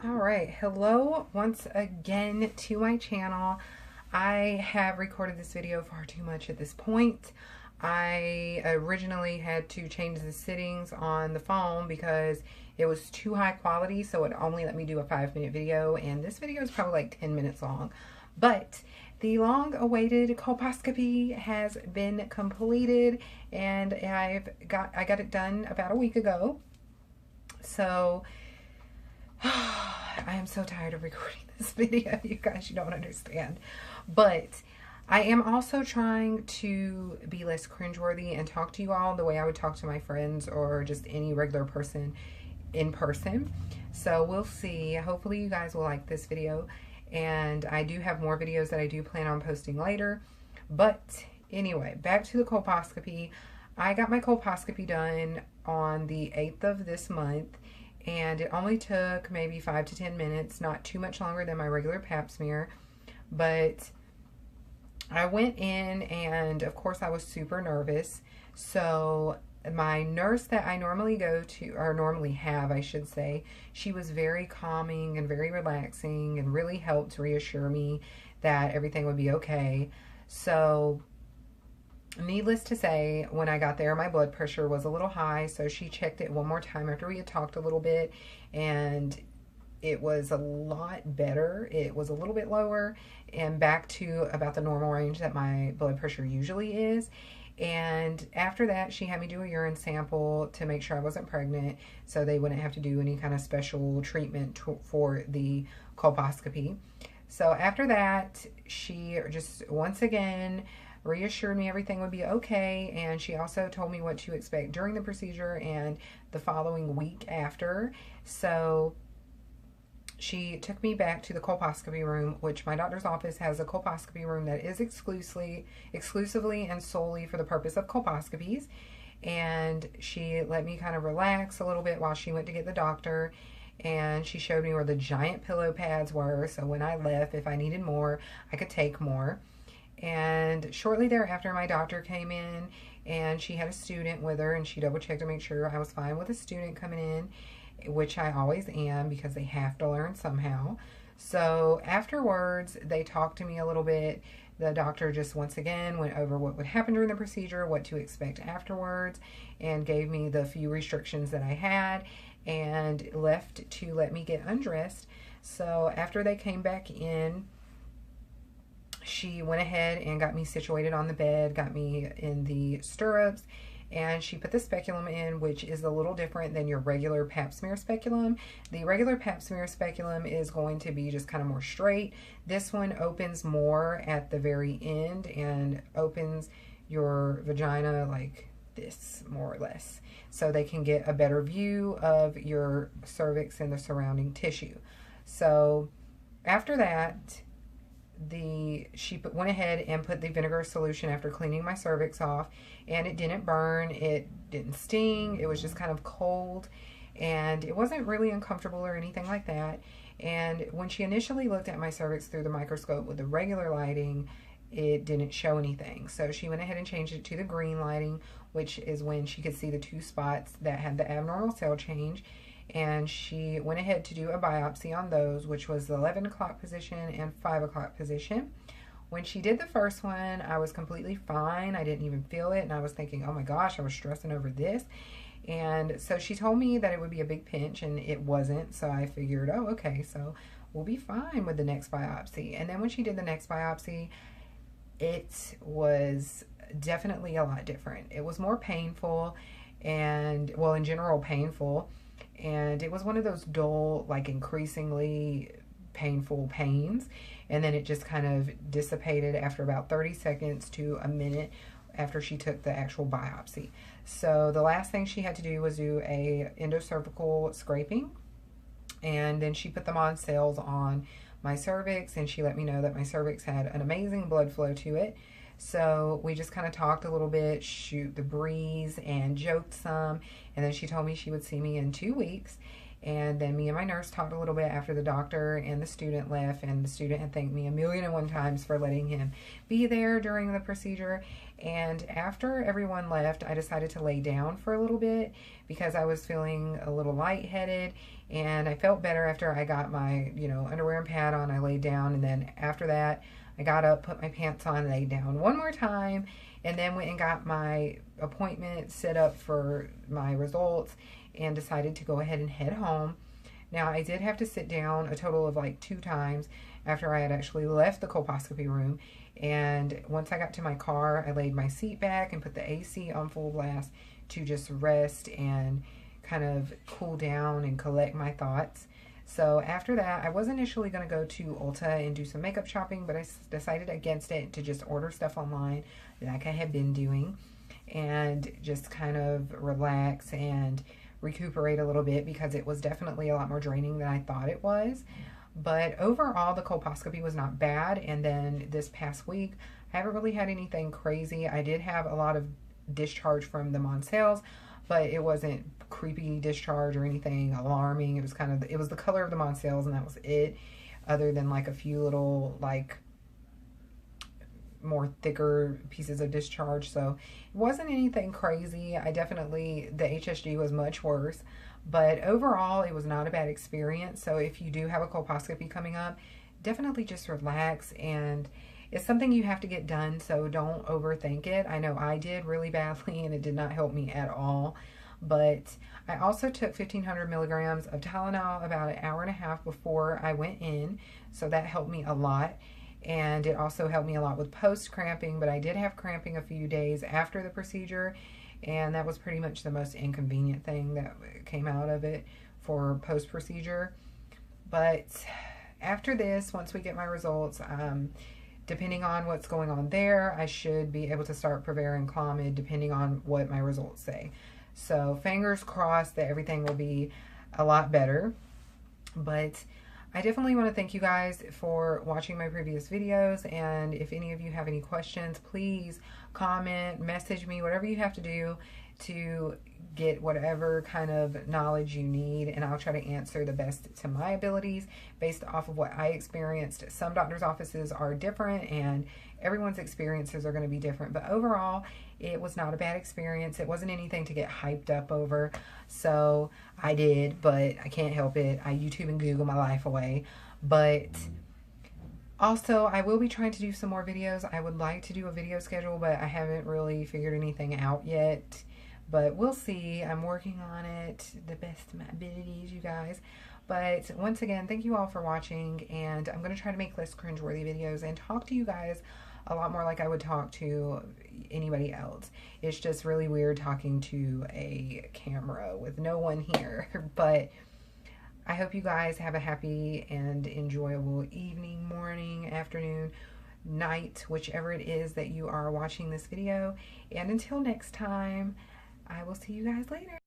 All right, hello once again to my channel. I have recorded this video far too much at this point. I originally had to change the settings on the phone because it was too high quality, so it only let me do a 5-minute video, and this video is probably like 10 minutes long. But the long-awaited colposcopy has been completed, and I got it done about a week ago. So I am so tired of recording this video, you guys, you don't understand. But I am also trying to be less cringeworthy and talk to you all the way I would talk to my friends or just any regular person in person. So we'll see. Hopefully you guys will like this video. And I do have more videos that I do plan on posting later. But anyway, back to the colposcopy. I got my colposcopy done on the 8th of this month. And it only took maybe 5 to 10 minutes, not too much longer than my regular pap smear. But I went in, and of course I was super nervous. So my nurse that I normally go to, or normally have, I should say, she was very calming and very relaxing and really helped reassure me that everything would be okay. So needless to say, when I got there, my blood pressure was a little high, so she checked it one more time after we had talked a little bit, and it was a lot better. It was a little bit lower and back to about the normal range that my blood pressure usually is. And after that, she had me do a urine sample to make sure I wasn't pregnant, so they wouldn't have to do any kind of special treatment for the colposcopy. So after that, she just once again reassured me everything would be okay, and she also told me what to expect during the procedure and the following week after. So she took me back to the colposcopy room, which my doctor's office has a colposcopy room that is exclusively and solely for the purpose of colposcopies. And she let me kind of relax a little bit while she went to get the doctor, and she showed me where the giant pillow pads were, so when I left, if I needed more, I could take more. And shortly thereafter, my doctor came in, and she had a student with her, and she double checked to make sure I was fine with a student coming in, which I always am because they have to learn somehow. So afterwards, they talked to me a little bit. The doctor just once again went over what would happen during the procedure, what to expect afterwards, and gave me the few restrictions that I had, and left to let me get undressed. So after they came back in, she went ahead and got me situated on the bed, got me in the stirrups, and she put the speculum in, which is a little different than your regular pap smear speculum. The regular pap smear speculum is going to be just kind of more straight. This one opens more at the very end and opens your vagina like this, more or less, so they can get a better view of your cervix and the surrounding tissue. So after that, she went ahead and put the vinegar solution after cleaning my cervix off, and it didn't burn, it didn't sting, it was just kind of cold, and it wasn't really uncomfortable or anything like that. And when she initially looked at my cervix through the microscope with the regular lighting, it didn't show anything. So she went ahead and changed it to the green lighting, which is when she could see the 2 spots that had the abnormal cell change. And she went ahead to do a biopsy on those, which was the 11 o'clock position and 5 o'clock position. When she did the first one, I was completely fine. I didn't even feel it, and I was thinking, oh my gosh, I was stressing over this. And so she told me that it would be a big pinch, and it wasn't. So I figured, oh, okay, so we'll be fine with the next biopsy. And then when she did the next biopsy, it was definitely a lot different. It was more painful, and, well, in general, painful. And it was one of those dull, like increasingly painful pains. And then it just kind of dissipated after about 30 seconds to a minute after she took the actual biopsy. So the last thing she had to do was do a endocervical scraping. And then she put the Mod cells on my cervix, and she let me know that my cervix had an amazing blood flow to it. So we just kind of talked a little bit, shoot the breeze, and joked some. And then she told me she would see me in 2 weeks. And then me and my nurse talked a little bit after the doctor and the student left, and the student had thanked me 1,000,001 times for letting him be there during the procedure. And after everyone left, I decided to lay down for a little bit because I was feeling a little lightheaded, and I felt better after I got my, underwear and pad on. I laid down, and then after that, I got up, put my pants on, laid down one more time, and then went and got my appointment set up for my results and decided to go ahead and head home. Now, I did have to sit down a total of like 2 times after I had actually left the colposcopy room. And once I got to my car, I laid my seat back and put the AC on full blast to just rest and kind of cool down and collect my thoughts. So after that, I was initially going to go to Ulta and do some makeup shopping, but I decided against it to just order stuff online like I had been doing and just kind of relax and recuperate a little bit, because it was definitely a lot more draining than I thought it was. But overall, the colposcopy was not bad. And then this past week, I haven't really had anything crazy. I did have a lot of discharge from the Moncels, but it wasn't creepy discharge or anything alarming. It was it was the color of the Moncels, and that was it, other than like a few little like more thicker pieces of discharge. So it wasn't anything crazy. The HSG was much worse, but overall it was not a bad experience. So if you do have a colposcopy coming up, definitely just relax, and it's something you have to get done, so don't overthink it. I know I did really badly, and it did not help me at all. But I also took 1,500 milligrams of Tylenol about an hour and a half before I went in, so that helped me a lot. And it also helped me a lot with post-cramping, but I did have cramping a few days after the procedure, and that was pretty much the most inconvenient thing that came out of it for post-procedure. But after this, once we get my results, depending on what's going on there, I should be able to start Prevair and Clomid depending on what my results say. So fingers crossed that everything will be a lot better. But I definitely want to thank you guys for watching my previous videos, and if any of you have any questions, please comment, message me, whatever you have to do to get whatever kind of knowledge you need, and I'll try to answer the best to my abilities based off of what I experienced. Some doctors' offices are different, and everyone's experiences are going to be different, but overall it was not a bad experience. It wasn't anything to get hyped up over, so I did, but I can't help it. I YouTube and Google my life away. But also, I will be trying to do some more videos. I would like to do a video schedule, but I haven't really figured anything out yet. But we'll see. I'm working on it the best of my abilities, you guys. But once again, thank you all for watching, and I'm going to try to make less cringeworthy videos and talk to you guys a lot more like I would talk to anybody else. It's just really weird talking to a camera with no one here. But I hope you guys have a happy and enjoyable evening, morning, afternoon, night, whichever it is that you are watching this video. And until next time, I will see you guys later.